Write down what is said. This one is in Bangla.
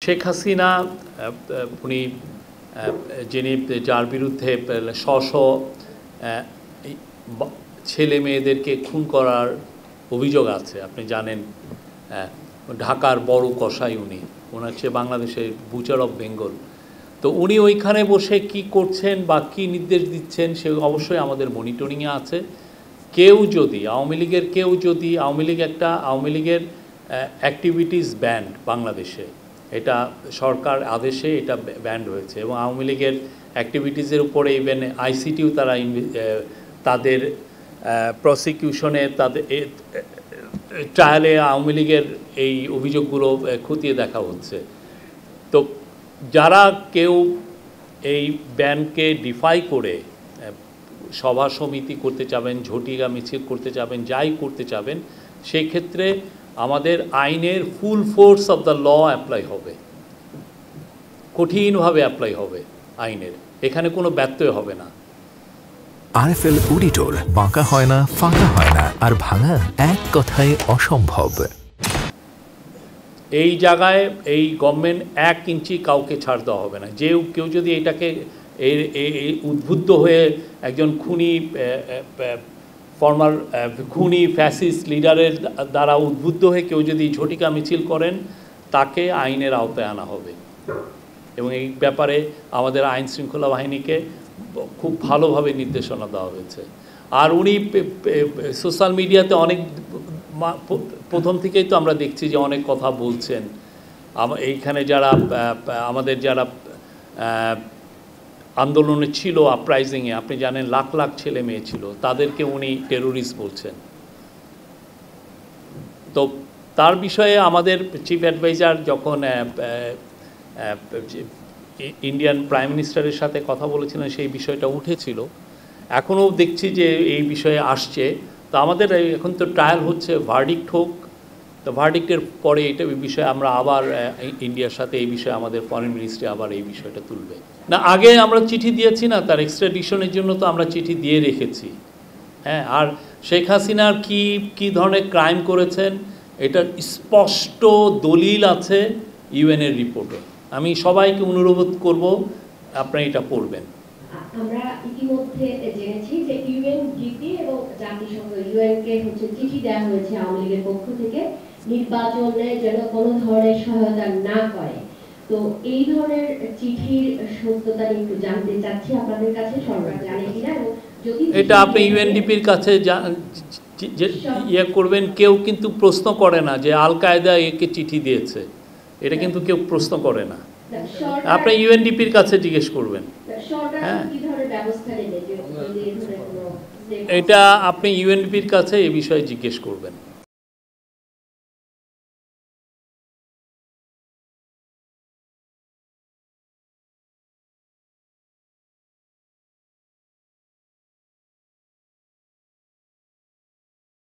শেখ হাসিনা উনি যিনি যার বিরুদ্ধে ছেলে মেয়েদেরকে খুন করার অভিযোগ আছে, আপনি জানেন, ঢাকার বড় কসাই উনি, ওনার হচ্ছে বাংলাদেশের বুচার অফ বেঙ্গল। তো উনি ওইখানে বসে কি করছেন বা কী নির্দেশ দিচ্ছেন সে অবশ্যই আমাদের মনিটরিংয়ে আছে। কেউ যদি আওয়ামী লীগের অ্যাক্টিভিটিস ব্যান্ড বাংলাদেশে, এটা সরকার আদেশে এটা ব্যান্ড হয়েছে, এবং আওয়ামী লীগের অ্যাক্টিভিটিসের উপরে ইভেন আইসিটিও তাদের প্রসিকিউশনে তাদের ট্রায়ালে আওয়ামী লীগের এই অভিযোগগুলো খতিয়ে দেখা হচ্ছে। তো যারা কেউ এই ব্যানকে ডিফাই করে সভা সমিতি করতে চাবেন, ঝটিকা মিছিল করতে চাবেন, যাই করতে চাবেন, সেই ক্ষেত্রে আমাদের আইনের full force of the law apply হবে, কঠিনভাবে অ্যাপ্লাই হবে আইনের, এখানে কোনো ব্যত্যয় হবে না। আরএফএল অডিটর, বাঁকা হয় না, ফাঁকা হয় না, আর ভাঙা এক কথায় অসম্ভব। এই জায়গায় এই গভর্নমেন্ট 1 ইঞ্চি কাউকে ছাড় দেওয়া হবে না। কেউ যদি এটাকে উদ্বুদ্ধ হয়ে একজন খুনি ফ্যাসিস্ট লিডারের দ্বারা উদ্বুদ্ধ হয়ে কেউ যদি ঝটিকা মিছিল করেন, তাকে আইনের আওতায় আনা হবে, এবং এই ব্যাপারে আমাদের আইন শৃঙ্খলা বাহিনীকে খুব ভালোভাবে নির্দেশনা দেওয়া হয়েছে। আর উনি সোশ্যাল মিডিয়াতে অনেক প্রথম থেকেই তো আমরা দেখছি যে অনেক কথা বলছেন। এইখানে আমাদের যারা আন্দোলনে ছিল, আপরাইজিংয়ে, আপনি জানেন লাখ লাখ ছেলে মেয়ে ছিল, তাদেরকে উনি টেরোরিস্ট বলছেন। তো তার বিষয়ে আমাদের চিফ অ্যাডভাইজার যখন ইন্ডিয়ান প্রাইম মিনিস্টারের সাথে কথা বলেছিলেন, সেই বিষয়টা উঠেছিল। এখনও দেখছি যে এই বিষয়ে আসছে। তো আমাদের এখন তো ট্রায়াল হচ্ছে, ভার্ডিক্ট হোক, তো ভার্ডিক্টের পরে এই বিষয়ে আমরা আবার ইন্ডিয়ার সাথে এই বিষয়ে আমাদের ফরেন মিনিস্ট্রি আবার এই বিষয়টা তুলবে। না, আগে আমরা চিঠি দিয়েছি না, তার এক্সট্রাডিশনের জন্য তো আমরা চিঠি দিয়ে রেখেছি। হ্যাঁ, আর শেখ হাসিনার কি ধরনের ক্রাইম করেছেন এটার স্পষ্ট দলিল আছে ইউএনের রিপোর্টে। আমি সবাইকে অনুরোধ করব আপনারা এটা পড়বেন। আমরা ইতিমধ্যে জেনেছি যে ইউএনডিপি এবং জাতিসংঘ ইউএনকে চিঠি দেওয়া হয়েছে আওয়ামী লীগের পক্ষ থেকে নির্বাচনে যেন কোনো ধরনের সহায়তা না করে। তো এই ধরনের চিঠির সত্যতা একটু জানতে চাচ্ছি আপনাদের কাছে, সরকার জানে কিনা, এবং যদি এটা আপনি ইউএনডিপির কাছে ইয়ে করবেন। কেউ কিন্তু প্রশ্ন করে না যে আল কায়দা একে চিঠি দিয়েছে, এটা কিন্তু কেউ প্রশ্ন করে না। আপনি ইউএনডিপির কাছে জিজ্ঞেস করবেন। হ্যাঁ, এটা আপনি ইউএনডিপির কাছে এই বিষয়ে জিজ্ঞেস করবেন।